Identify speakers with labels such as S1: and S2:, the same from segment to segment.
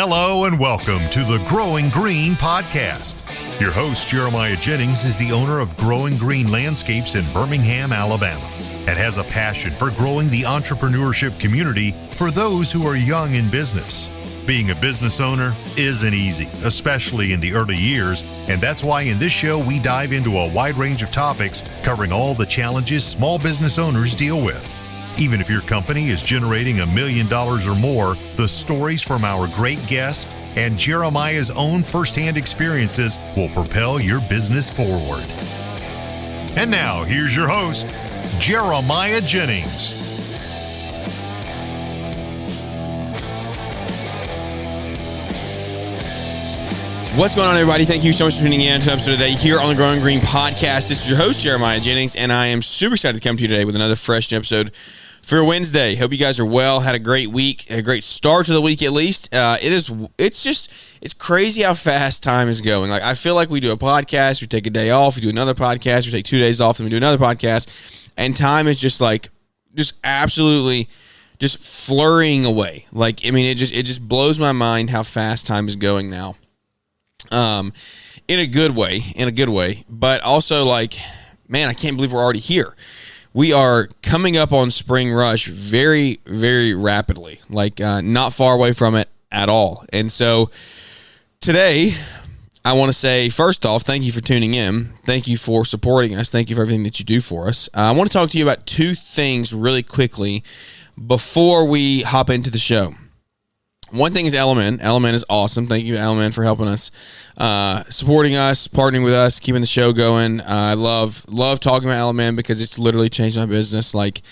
S1: Hello and welcome to the Growing Green podcast. Your host, Jeremiah Jennings, is the owner of Growing Green Landscapes in Birmingham, Alabama, and has a passion for growing the entrepreneurship community for those who are young in business. Being a business owner isn't easy, especially in the early years, and that's why in this show we dive into a wide range of topics covering all the challenges small business owners deal with. Even if your company is generating $1 million or more, the stories from our great guest and Jeremiah's own firsthand experiences will propel your business forward. And now, here's your host, Jeremiah Jennings.
S2: What's going on, everybody? Thank you so much for tuning in to an episode today here on the Growing Green podcast. This is your host, Jeremiah Jennings, and I am super excited to come to you today with another fresh episode for Wednesday. Hope you guys are well. Had a great week, a great start to the week at least. It's crazy how fast time is going. Like, I feel like we do a podcast, we take a day off, we do another podcast, we take 2 days off, then we do another podcast, and time is just absolutely just flurrying away. Like, I mean, it just blows my mind how fast time is going now. In a good way, but also like, man, I can't believe we're already here. We are coming up on spring rush very, very rapidly, like not far away from it at all. And so today I want to say, first off, thank you for tuning in. Thank you for supporting us. Thank you for everything that you do for us. I want to talk to you about two things really quickly before we hop into the show. One thing is Element. Element is awesome. Thank you, Element, for helping us, supporting us, partnering with us, keeping the show going. I love talking about Element because it's literally changed my business. Like,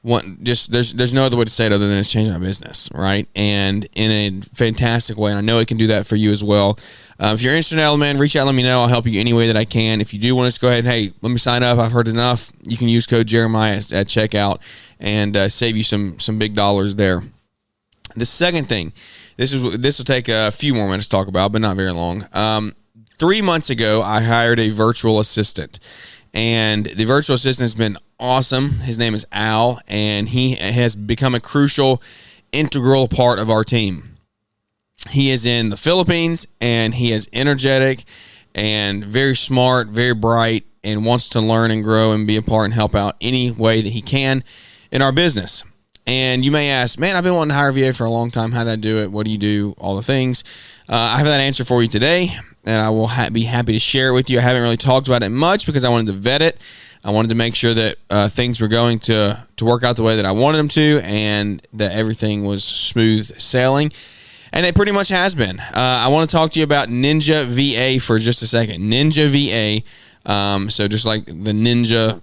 S2: there's no other way to say it other than it's changed my business, right? And in a fantastic way. And I know it can do that for you as well. If you're interested in Element, reach out, let me know. I'll help you any way that I can. If you do want us to go ahead and, hey, let me sign up. I've heard enough. You can use code Jeremiah at checkout and save you some big dollars there. The second thing, this will take a few more minutes to talk about, but not very long. 3 months ago, I hired a virtual assistant, and the virtual assistant has been awesome. His name is Al, and he has become a crucial, integral part of our team. He is in the Philippines, and he is energetic and very smart, very bright, and wants to learn and grow and be a part and help out any way that he can in our business. And you may ask, man, I've been wanting to hire a VA for a long time. How did I do it? What do you do? All the things. I have that answer for you today, and I will be happy to share it with you. I haven't really talked about it much because I wanted to vet it. I wanted to make sure that things were going to work out the way that I wanted them to, and that everything was smooth sailing. And it pretty much has been. I want to talk to you about Ninja VA for just a second. Ninja VA. So just like the Ninja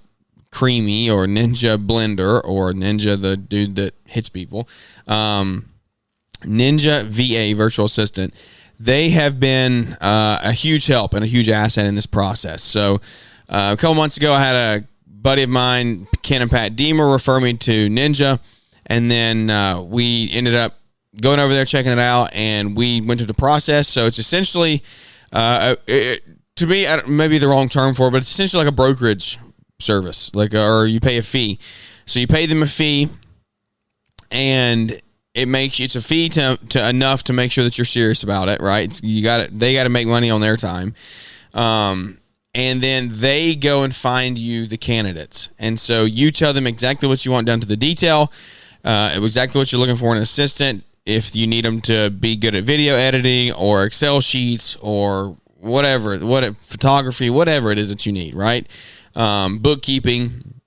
S2: Creamy or Ninja Blender or Ninja the dude that hits people, Ninja VA virtual assistant, they have been a huge help and a huge asset in this process. So a couple months ago, I had a buddy of mine, Ken and Pat Deemer, refer me to Ninja, and then we ended up going over there, checking it out, and we went through the process. So it's essentially, to me, maybe the wrong term for it, but it's essentially like a brokerage service, or you pay a fee. So you pay them a fee, and it's a fee to enough to make sure that you're serious about it, right? They got to make money on their time, and then they go and find you the candidates, and so you tell them exactly what you want down to the detail, exactly what you're looking for in an assistant. If you need them to be good at video editing or Excel sheets or whatever, photography, whatever it is that you need, right? Bookkeeping,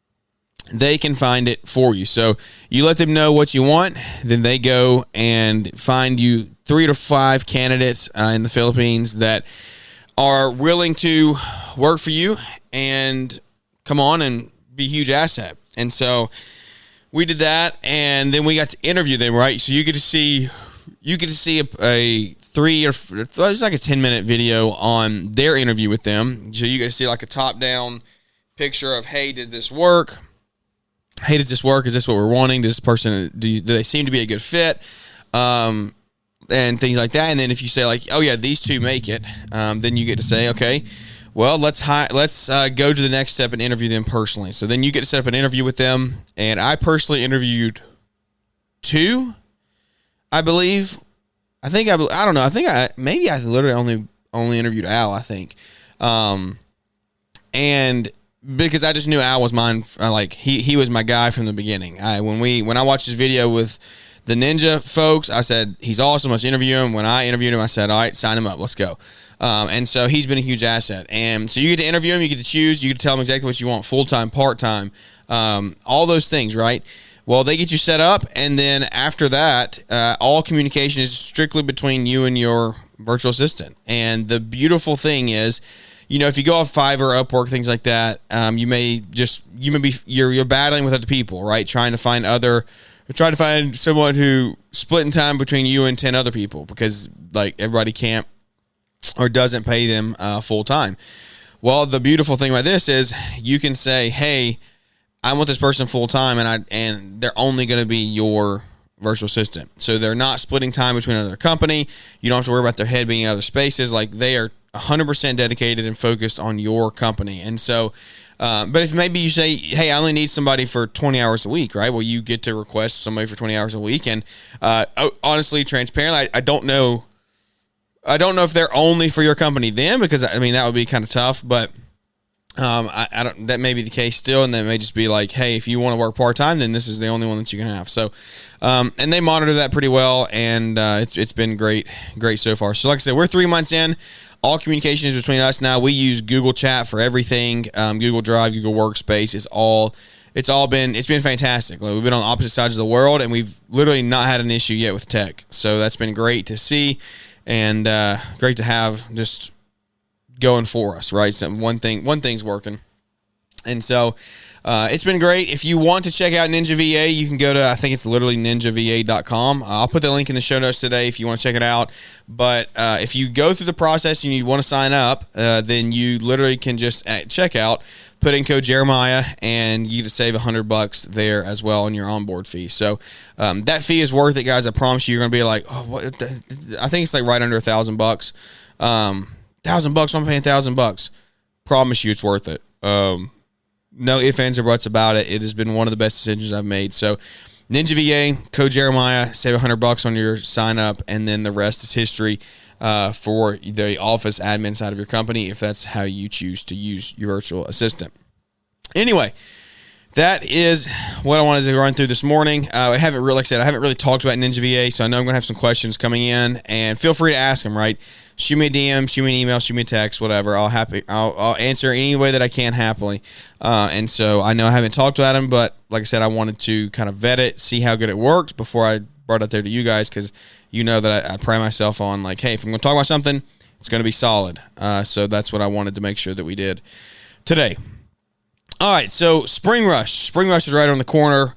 S2: they can find it for you. So you let them know what you want, then they go and find you 3 to 5 candidates in the Philippines that are willing to work for you and come on and be a huge asset. And so we did that, and then we got to interview them, right? So you get to see a 3 or it's like a 10-minute video on their interview with them. So you get to see like a top-down picture of, hey, does this work? Hey, does this work? Is this what we're wanting? Does this person, do they seem to be a good fit? And things like that. And then if you say like, oh yeah, these two make it, then you get to say, okay, well, let's go to the next step and interview them personally. So then you get to set up an interview with them. And I personally interviewed 2, I believe. I don't know. I think maybe I literally only interviewed Al, I think. And because I just knew Al was mine, like he was my guy from the beginning. When I watched his video with the Ninja folks, I said, he's awesome, let's interview him. When I interviewed him, I said, all right, sign him up, let's go. And so he's been a huge asset. And so you get to interview him, you get to choose, you get to tell him exactly what you want, full-time, part-time, all those things, right? Well, they get you set up, and then after that, all communication is strictly between you and your virtual assistant. And the beautiful thing is, if you go off Fiverr, Upwork, things like that, you're battling with other people, right? Trying to find someone who splitting time between you and 10 other people, because like everybody can't or doesn't pay them full time. Well, the beautiful thing about this is you can say, hey, I want this person full time, and they're only going to be your virtual assistant. So they're not splitting time between another company. You don't have to worry about their head being in other spaces. Like, they are 100% dedicated and focused on your company. And so, but if maybe you say, hey, I only need somebody for 20 hours a week, right? Well, you get to request somebody for 20 hours a week. And honestly, transparently, I don't know if they're only for your company then, because that would be kind of tough, but I don't, that may be the case still. And that may just be like, hey, if you want to work part-time, then this is the only one that you can have. So, and they monitor that pretty well, and it's been great so far. So like I said, we're 3 months in. All communication is between us now. We use Google Chat for everything. Google Drive, Google Workspace. It's been fantastic. We've been on opposite sides of the world, and we've literally not had an issue yet with tech. So that's been great to see, and great to have just going for us, right? So one thing's working. And so it's been great. If you want to check out Ninja VA, you can go to, I think it's literally ninjava.com. I'll put the link in the show notes today if you want to check it out. But if you go through the process and you want to sign up, then you literally can just at checkout put in code Jeremiah, and you get to save $100 there as well on your onboard fee. So that fee is worth it, guys. I promise you're going to be like, oh, what? I think it's like right under $1,000. $1,000, I'm paying $1,000. Promise you it's worth it. No ifs, ands, or buts about it. It has been one of the best decisions I've made. So Ninja VA, code Jeremiah, save $100 on your sign up, and then the rest is history for the office admin side of your company, if that's how you choose to use your virtual assistant. Anyway, that is what I wanted to run through this morning. I haven't really talked about Ninja VA, so I know I'm going to have some questions coming in, and feel free to ask them, right? Shoot me a DM, shoot me an email, shoot me a text, whatever. I'll answer any way that I can happily. And so I know I haven't talked about them, but like I said, I wanted to kind of vet it, see how good it worked before I brought it there to you guys, because you know that I pride myself on, like, hey, if I'm going to talk about something, it's going to be solid. So that's what I wanted to make sure that we did today. All right, so Spring Rush. Spring Rush is right on the corner.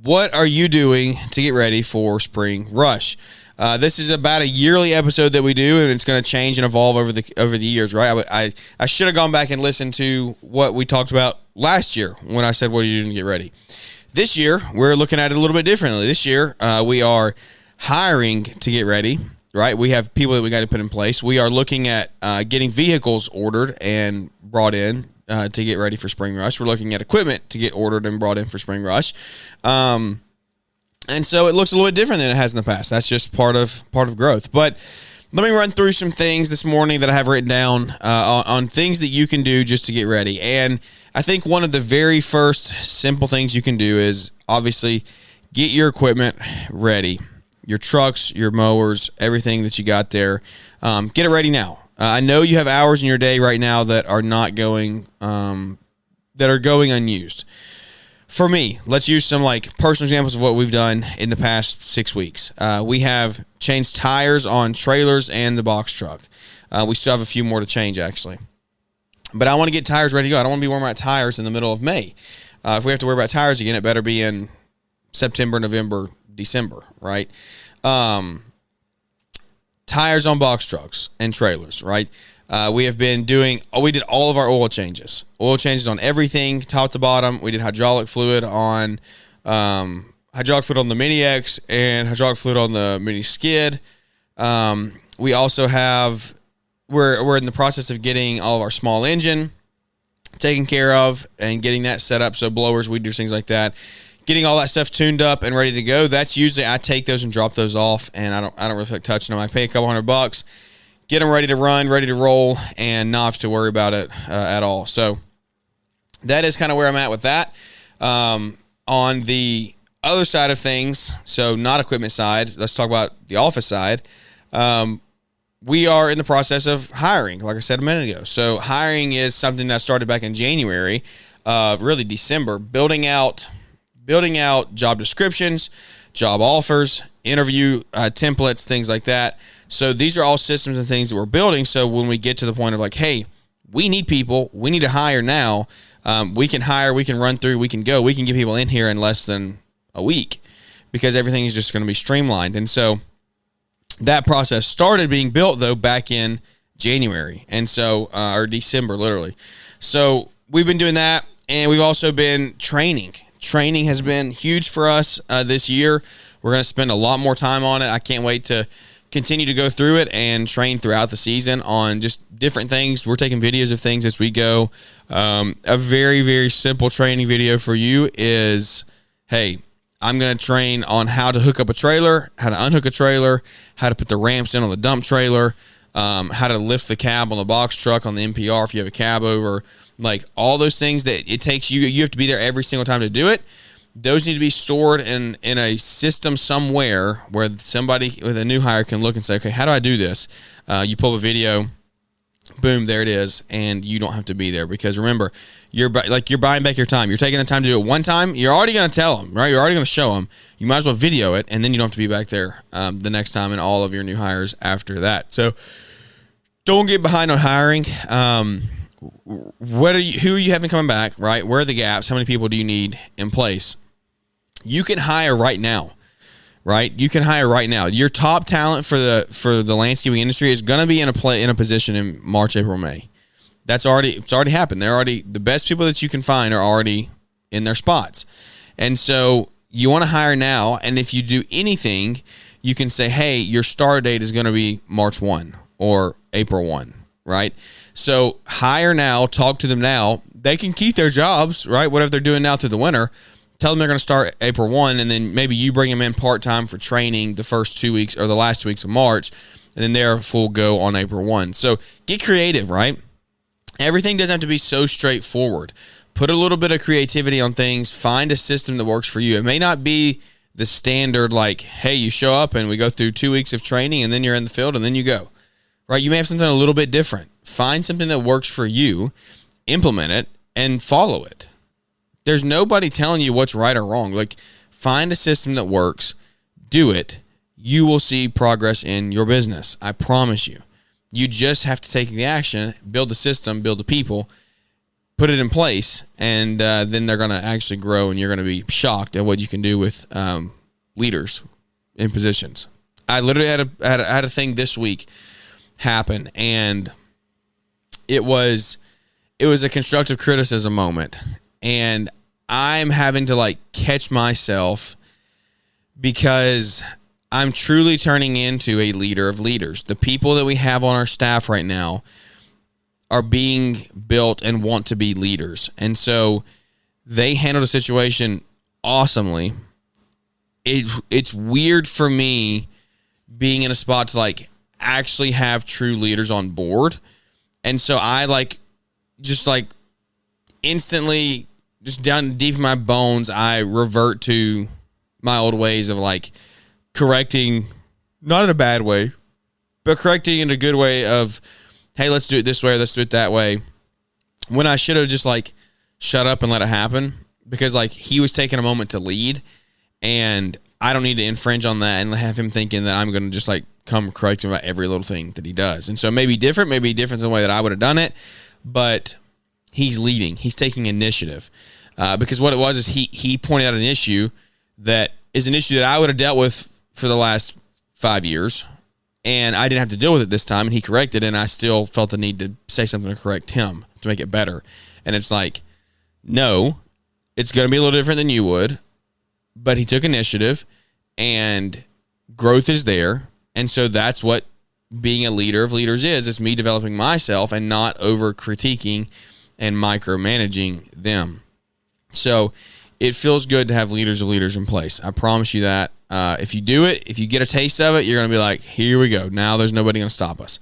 S2: What are you doing to get ready for Spring Rush? This is about a yearly episode that we do, and it's going to change and evolve over the years, right? I should have gone back and listened to what we talked about last year when I said, what are you doing to get ready? This year, we're looking at it a little bit differently. This year, we are hiring to get ready, right? We have people that we got to put in place. We are looking at getting vehicles ordered and brought in to get ready for Spring Rush. We're looking at equipment to get ordered and brought in for Spring Rush. And so it looks a little bit different than it has in the past. That's just part of growth. But let me run through some things this morning that I have written down on things that you can do just to get ready. And I think one of the very first simple things you can do is obviously get your equipment ready. Your trucks, your mowers, everything that you got there. Get it ready now. I know you have hours in your day right now that are not going, that are going unused. For me, let's use some like personal examples of what we've done in the past 6 weeks. We have changed tires on trailers and the box truck. We still have a few more to change, actually. But I want to get tires ready to go. I don't want to be worrying about tires in the middle of May. If we have to worry about tires again, it better be in September, November, December, right? Tires on box trucks and trailers, right? We did all of our oil changes on everything, top to bottom. We did hydraulic fluid on the Mini X and hydraulic fluid on the Mini Skid. We also we're in the process of getting all of our small engine taken care of and getting that set up. So blowers, we do things like that. getting all that stuff tuned up and ready to go. That's usually I take those and drop those off, and I don't really feel like touching them. I pay a couple $100, get them ready to run, ready to roll, and not have to worry about it at all. So that is kind of where I'm at with that. On the other side of things, so not equipment side, let's talk about the office side. We are in the process of hiring, like I said a minute ago. So hiring is something that started back in January, really December, building out job descriptions, job offers, interview templates, things like that. So these are all systems and things that we're building. So when we get to the point of like, hey, we need people, we need to hire now. We can hire, we can run through, we can go, we can get people in here in less than a week because everything is just going to be streamlined. And so that process started being built though back in January, and so or December literally. So we've been doing that, and we've also been training. Training has been huge for us this year. We're going to spend a lot more time on it. I can't wait to continue to go through it and train throughout the season on just different things. We're taking videos of things as we go. A very, very simple training video for you is, hey, I'm going to train on how to hook up a trailer, how to unhook a trailer, how to put the ramps in on the dump trailer, how to lift the cab on the box truck on the NPR if you have a cab over, like all those things that it takes you have to be there every single time to do it. Those need to be stored in a system somewhere where somebody with a new hire can look and say, okay, how do I do this? You pull a video, boom, there it is, and you don't have to be there because remember, you're buying back your time. You're taking the time to do it one time. You're already going to tell them, right? You're already going to show them. You might as well video it, and then you don't have to be back there the next time and all of your new hires after that. So don't get behind on hiring. Who are you having coming back, right? Where are the gaps? How many people do you need in place? You can hire right now, right? You can hire right now. Your top talent for the landscaping industry is going to be in a position in March, April, May. It's already happened. The best people that you can find are already in their spots. And so you want to hire now. And if you do anything, you can say, hey, your start date is going to be March 1 or April 1, right? So hire now, talk to them now. They can keep their jobs, right? Whatever they're doing now through the winter. Tell them they're going to start April 1, and then maybe you bring them in part-time for training the first 2 weeks or the last 2 weeks of March, and then they're full go on April 1. So get creative, right? Everything doesn't have to be so straightforward. Put a little bit of creativity on things. Find a system that works for you. It may not be the standard like, hey, you show up and we go through 2 weeks of training and then you're in the field and then you go, right? You may have something a little bit different. Find something that works for you, implement it, and follow it. There's nobody telling you what's right or wrong. Like, find a system that works, do it. You will see progress in your business. I promise you. You just have to take the action, build the system, build the people, put it in place, and then they're going to actually grow, and you're going to be shocked at what you can do with leaders in positions. I literally had a thing this week happen, and it was a constructive criticism moment, and I'm having to like catch myself because I'm truly turning into a leader of leaders. The people that we have on our staff right now are being built and want to be leaders. And so they handle the situation awesomely. It's weird for me being in a spot to like actually have true leaders on board. And so I just instantly, just down deep in my bones, I revert to my old ways of like correcting, not in a bad way, but correcting in a good way of, hey, let's do it this way or let's do it that way. When I should have just like shut up and let it happen, because like he was taking a moment to lead, and I don't need to infringe on that and have him thinking that I'm going to just like come correct him about every little thing that he does. And so maybe different than the way that I would have done it, but he's leading. He's taking initiative. Because what it was is he pointed out an issue that is an issue that I would have dealt with for the last 5 years, and I didn't have to deal with it this time, and he corrected it, and I still felt the need to say something to correct him to make it better. And it's like, no, it's going to be a little different than you would, but he took initiative, and growth is there, and so that's what being a leader of leaders is. It's me developing myself and not over critiquing and micromanaging them. So it feels good to have leaders of leaders in place. I promise you that. If you do it, if you get a taste of it, you're going to be like, here we go. Now there's nobody going to stop us.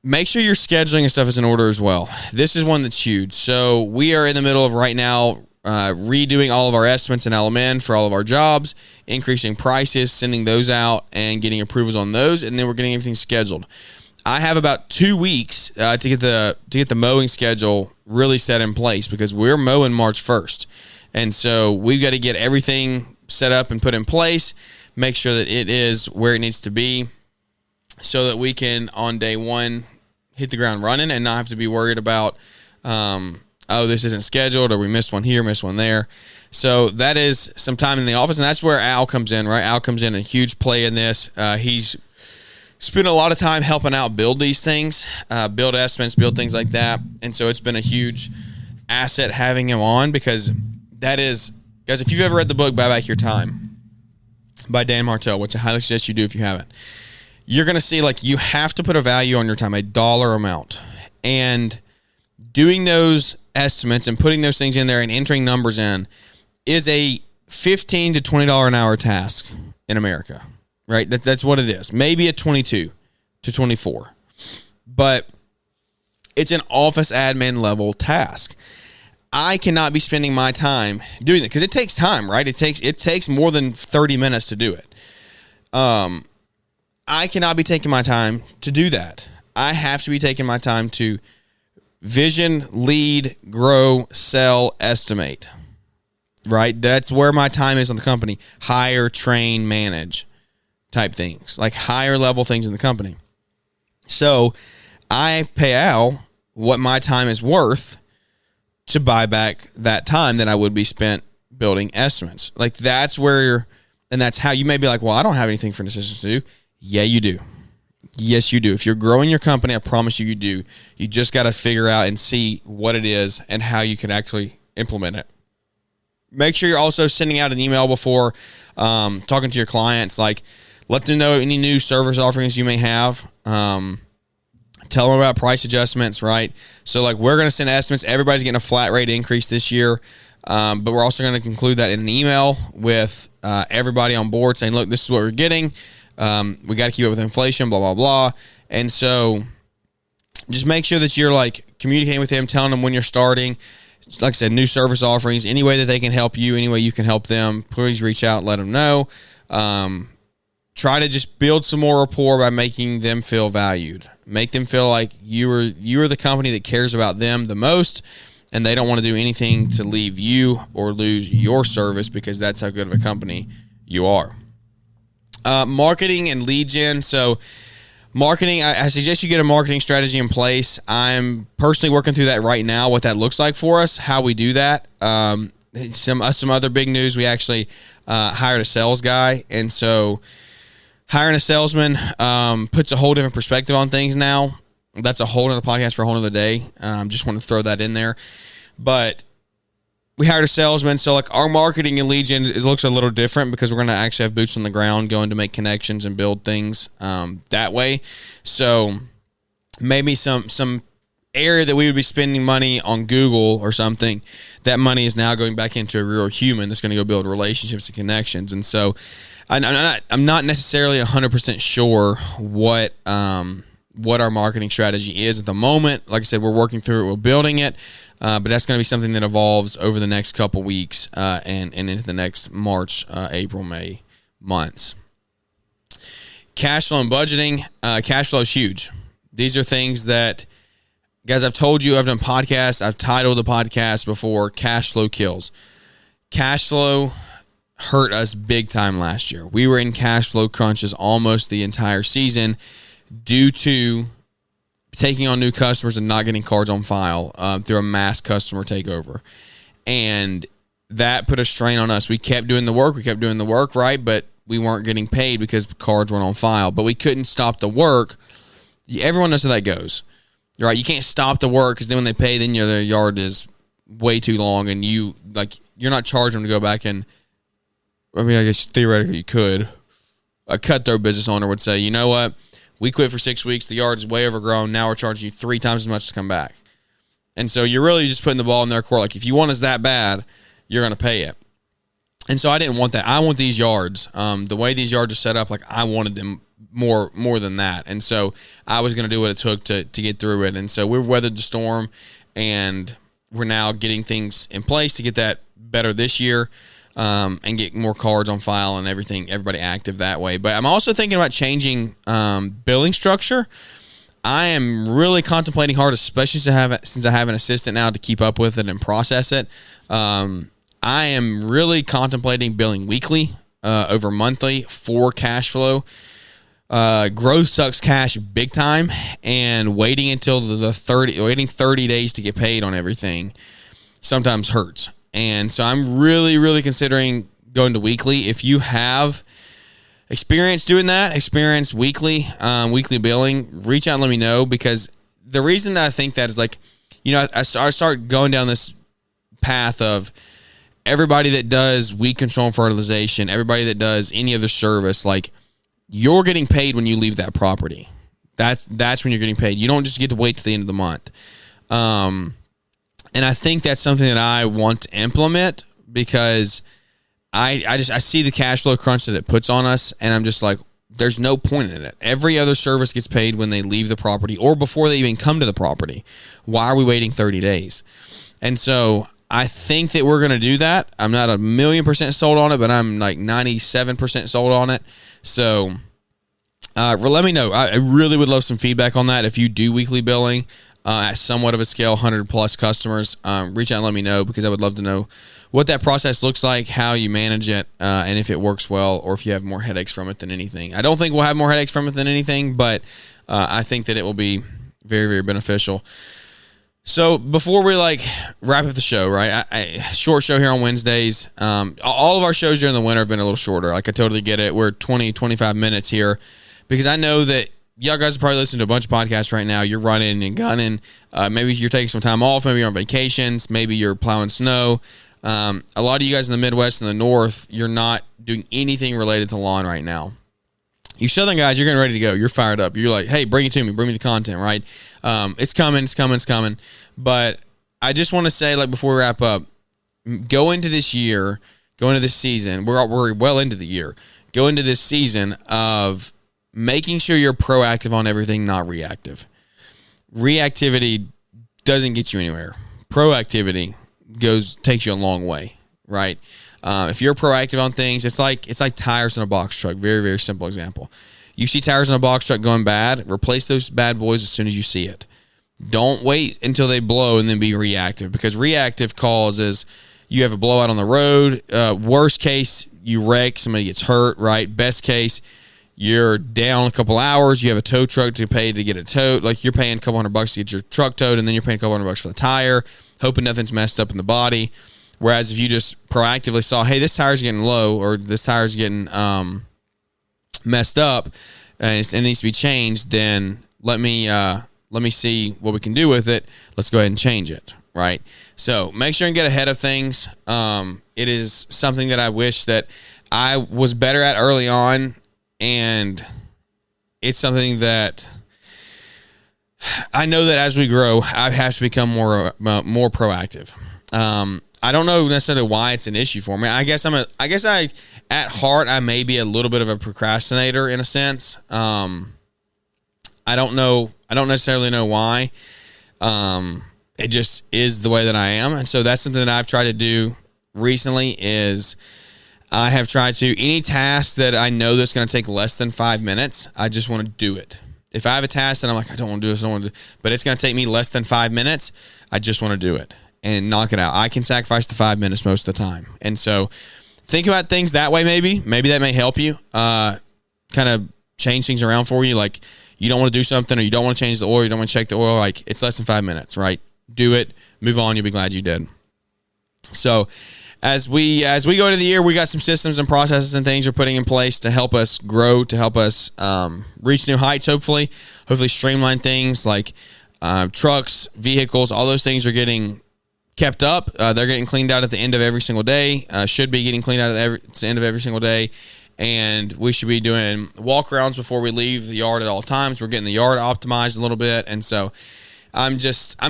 S2: Make sure your scheduling and stuff is in order as well. This is one that's huge. So we are in the middle of right now redoing all of our estimates in LMN for all of our jobs, increasing prices, sending those out, and getting approvals on those, and then we're getting everything scheduled. I have about 2 weeks to get the mowing schedule really set in place because we're mowing March 1st. And so we've got to get everything set up and put in place, make sure that it is where it needs to be so that we can, on day one, hit the ground running and not have to be worried about, this isn't scheduled or we missed one here, missed one there. So that is some time in the office, and that's where Al comes in, right? Al comes in a huge play in this. He's spent a lot of time helping out build these things, build estimates, build things like that. And so it's been a huge asset having him on because that is, guys, if you've ever read the book Buy Back Your Time by Dan Martell, which I highly suggest you do if you haven't, you're going to see like you have to put a value on your time, a dollar amount. And doing those estimates and putting those things in there and entering numbers in is a $15 to $20 an hour task in America. Right, that's what it is. Maybe a 22 to 24, but it's an office admin level task. I cannot be spending my time doing it because it takes time, right? It takes more than 30 minutes to do it. I cannot be taking my time to do that. I have to be taking my time to vision, lead, grow, sell, estimate. Right, that's where my time is on the company. Hire, train, manage. Type things, like higher level things in the company. So I pay Al what my time is worth to buy back that time that I would be spent building estimates. Like that's where, and that's how you may be like, well, I don't have anything for an assistant to do. Yeah, you do. Yes, you do. If you're growing your company, I promise you do. You just got to figure out and see what it is and how you can actually implement it. Make sure you're also sending out an email before talking to your clients, like, let them know any new service offerings you may have. Tell them about price adjustments, right? So, like, we're going to send estimates. Everybody's getting a flat rate increase this year. But we're also going to conclude that in an email with everybody on board saying, look, this is what we're getting. We got to keep up with inflation, blah, blah, blah. And so just make sure that you're, like, communicating with them, telling them when you're starting. Like I said, new service offerings, any way that they can help you, any way you can help them, please reach out and let them know. Try to just build some more rapport by making them feel valued. Make them feel like you are the company that cares about them the most, and they don't want to do anything to leave you or lose your service because that's how good of a company you are. Marketing and lead gen. So marketing, I suggest you get a marketing strategy in place. I'm personally working through that right now, what that looks like for us, how we do that. Some other big news, we actually hired a sales guy, and so hiring a salesman puts a whole different perspective on things now. That's a whole other podcast for a whole other day. Just want to throw that in there. But we hired a salesman, so like our marketing and lead gen looks a little different because we're going to actually have boots on the ground going to make connections and build things that way. So maybe some area that we would be spending money on Google or something, that money is now going back into a real human that's going to go build relationships and connections. And so I'm not necessarily 100% sure what our marketing strategy is at the moment. Like I said, we're working through it, we're building it, but that's going to be something that evolves over the next couple weeks and into the next March, April, May months. Cash flow and budgeting. Cash flow is huge. These are things that, guys, I've told you, I've done podcasts, I've titled the podcast before, Cash Flow Kills. Cash flow hurt us big time last year. We were in cash flow crunches almost the entire season due to taking on new customers and not getting cards on file through a mass customer takeover. And that put a strain on us. We kept doing the work, right? But we weren't getting paid because cards weren't on file. But we couldn't stop the work. Everyone knows how that goes, right? You can't stop the work because then when they pay, then their yard is way too long, and you're not charging them to go back and, I mean, I guess theoretically you could. A cutthroat business owner would say, you know what? We quit for 6 weeks. The yard is way overgrown. Now we're charging you 3 times as much to come back. And so you're really just putting the ball in their court. Like, if you want us that bad, you're going to pay it. And so I didn't want that. I want these yards. The way these yards are set up, like I wanted them more than that. And so I was going to do what it took to get through it. And so we've weathered the storm, and we're now getting things in place to get that better this year, and get more cards on file and everybody active that way. But I'm also thinking about changing billing structure. I am really contemplating hard, especially since I have an assistant now to keep up with it and process it. I am really contemplating billing weekly over monthly for cash flow. Growth sucks cash big time, and waiting until waiting 30 days to get paid on everything sometimes hurts. And so I'm really, really considering going to weekly. If you have experience doing that, experience weekly billing, reach out and let me know, because the reason that I think that is like, I start going down this path of everybody that does weed control and fertilization, everybody that does any other service, like you're getting paid when you leave that property. That's when you're getting paid. You don't just get to wait to the end of the month. And I think that's something that I want to implement, because I see the cash flow crunch that it puts on us, and I'm just like, there's no point in it. Every other service gets paid when they leave the property or before they even come to the property. Why are we waiting 30 days? And so I think that we're going to do that. I'm not 1,000,000% sold on it, but I'm like 97% sold on it. So let me know. I really would love some feedback on that. If you do weekly billing at somewhat of a scale, 100 plus customers, reach out and let me know, because I would love to know what that process looks like, how you manage it, and if it works well, or if you have more headaches from it than anything. I don't think we'll have more headaches from it than anything, but I think that it will be very, very beneficial. So before we wrap up the show, right? Short show here on Wednesdays. All of our shows during the winter have been a little shorter. I totally get it. We're 20, 25 minutes here, because I know that y'all guys are probably listening to a bunch of podcasts right now. You're running and gunning. Maybe you're taking some time off. Maybe you're on vacations. Maybe you're plowing snow. A lot of you guys in the Midwest and the North, you're not doing anything related to lawn right now. You Southern guys, you're getting ready to go. You're fired up. You're like, hey, bring it to me. Bring me the content, right? It's coming. But I just want to say, before we wrap up, go into this season. We're well into the year. Go into this season of making sure you're proactive on everything, not reactive. Reactivity doesn't get you anywhere. Proactivity takes you a long way, right? If you're proactive on things, it's like tires in a box truck. Very, very simple example. You see tires in a box truck going bad, replace those bad boys as soon as you see it. Don't wait until they blow and then be reactive, because reactive causes you have a blowout on the road. Worst case, you wreck, somebody gets hurt, right? Best case, you're down a couple hours. You have a tow truck to pay to get it towed. You're paying a couple $100 to get your truck towed, and then you're paying a couple $100 for the tire, hoping nothing's messed up in the body. Whereas if you just proactively saw, hey, this tire's getting low, or this tire's getting messed up, and it needs to be changed, then let me see what we can do with it. Let's go ahead and change it, right? So make sure and get ahead of things. It is something that I wish that I was better at early on, and it's something that I know that as we grow, I have to become more proactive. I don't know necessarily why it's an issue for me. I guess at heart, I may be a little bit of a procrastinator in a sense. I don't know. I don't necessarily know why. It just is the way that I am. And so that's something that I've tried to do recently is I have tried to, any task that I know that's going to take less than 5 minutes, I just want to do it. If I have a task that I'm like, I don't want to do this, but it's going to take me less than 5 minutes, I just want to do it and knock it out. I can sacrifice the 5 minutes most of the time. And so think about things that way maybe. Maybe that may help you kind of change things around for you. Like you don't want to do something, or you don't want to change the oil, you don't want to check the oil. Like it's less than 5 minutes, right? Do it, move on, you'll be glad you did. So as we go into the year, we got some systems and processes and things we're putting in place to help us grow, to help us reach new heights, hopefully streamline things like trucks, vehicles, all those things are getting kept up. They're getting cleaned out at the end of every single day, should be getting cleaned out at the end of every single day. And we should be doing walk-arounds before we leave the yard at all times. We're getting the yard optimized a little bit. And so I'm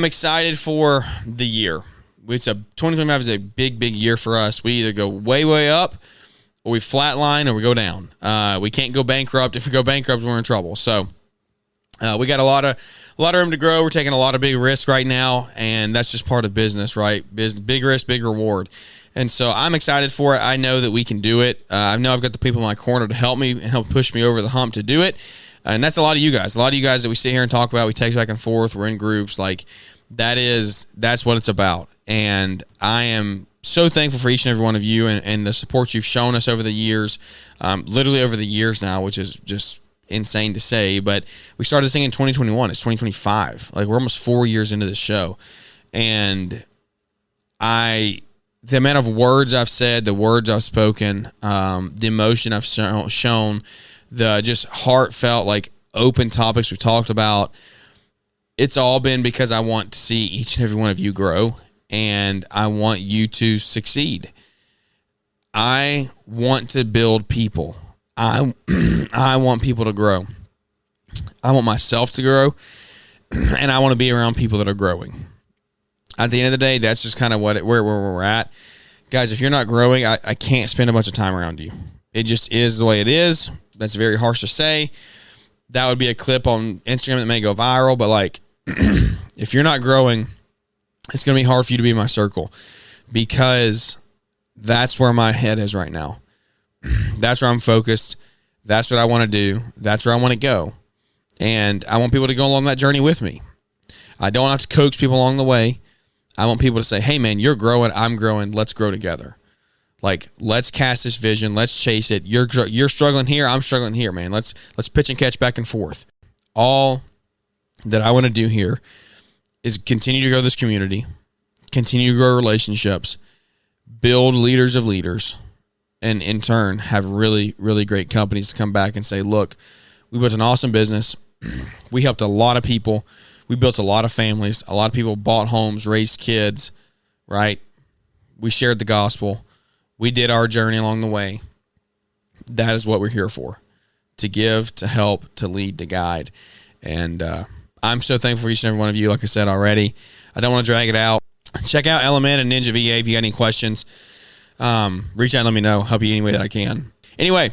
S2: excited for the year. 2025 is a big, big year for us. We either go way, way up, or we flatline, or we go down. We can't go bankrupt. If we go bankrupt, we're in trouble. So we got a lot of room to grow. We're taking a lot of big risks right now, and that's just part of business, right? Big risk, big reward. And so I'm excited for it. I know that we can do it. I know I've got the people in my corner to help me and help push me over the hump to do it. And that's a lot of you guys. A lot of you guys that we sit here and talk about, we text back and forth, we're in groups. Like, that's what it's about. And I am so thankful for each and every one of you and the support you've shown us over the years, literally over the years now, which is just insane to say. But we started this thing in 2021. It's 2025. Like, we're almost 4 years into this show. And the amount of words I've said, the words I've spoken, the emotion I've shown, the just heartfelt, like, open topics we've talked about, it's all been because I want to see each and every one of you grow, and I want you to succeed. I want to build people. I want people to grow. I want myself to grow, and I want to be around people that are growing. At the end of the day, that's just kind of where we're at. Guys, if you're not growing, I can't spend a bunch of time around you. It just is the way it is. That's very harsh to say. That would be a clip on Instagram that may go viral, but like, if you're not growing, it's going to be hard for you to be in my circle, because that's where my head is right now. That's where I'm focused. That's what I want to do. That's where I want to go. And I want people to go along that journey with me. I don't have to coax people along the way. I want people to say, hey man, you're growing, I'm growing, let's grow together. Like, let's cast this vision, let's chase it. You're struggling here, I'm struggling here, man. Let's pitch and catch back and forth. All that I want to do here is continue to grow this community, continue to grow relationships, build leaders of leaders, and in turn have really, really great companies to come back and say, look, we built an awesome business. We helped a lot of people. We built a lot of families. A lot of people bought homes, raised kids, right? We shared the gospel. We did our journey along the way. That is what we're here for, to give, to help, to lead, to guide. And I'm so thankful for each and every one of you, like I said already. I don't want to drag it out. Check out Element and Ninja VA if you got any questions. Reach out and let me know. Help you any way that I can. Anyway,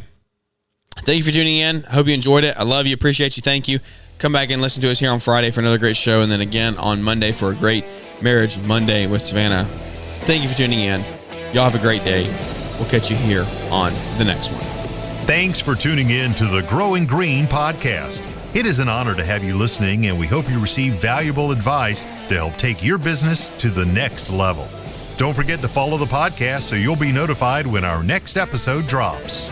S2: thank you for tuning in. I hope you enjoyed it. I love you. Appreciate you. Thank you. Come back and listen to us here on Friday for another great show, and then again on Monday for a great Marriage Monday with Savannah. Thank you for tuning in. Y'all have a great day. We'll catch you here on the next one.
S1: Thanks for tuning in to the Growing Green podcast. It is an honor to have you listening, and we hope you receive valuable advice to help take your business to the next level. Don't forget to follow the podcast so you'll be notified when our next episode drops.